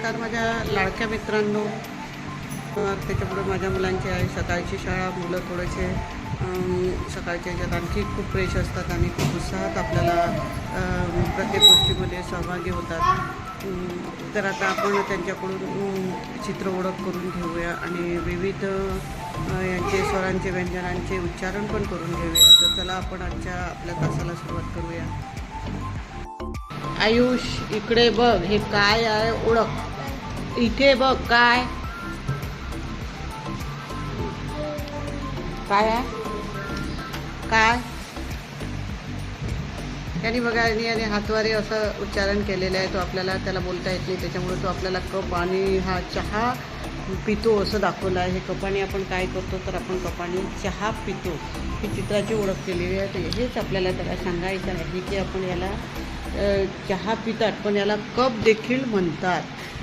तर माझ्या लाडक्या मित्रांनो, त्याच्यापुढे माझ्या मुलांची आहे सकाळची शाळा. मुलं थोडेसे सकाळच्या ह्याच्यात आणखी खूप फ्रेश असतात आणि खूप उत्साहात आपल्याला प्रत्येक गोष्टीमध्ये सहभागी होतात. तर आता आपण त्यांच्याकडून चित्र ओळख करून घेऊया आणि विविध यांचे स्वरांचे व्यंजनांचे उच्चारण पण करून घेऊया. तर चला आपण आजच्या आपल्या तासाला सुरुवात करूया. आयुष, इकडे बघ, हे काय आहे ओळख. इथे बघ, काय काय आहे, काय त्यांनी बघा याने हातवारे असं उच्चारण केलेलं आहे. तो आपल्याला त्याला बोलता येत नाही, त्याच्यामुळे तो आपल्याला कप आणि हा चहा पितो असं दाखवलं आहे. हे कपाने आपण काय करतो तर आपण कपाने चहा पितो ही चित्राची ओळख केलेली आहे. तर हेच आपल्याला त्याला सांगायचं आहे की आपण याला चहा पितात पण याला कप देखील म्हणतात.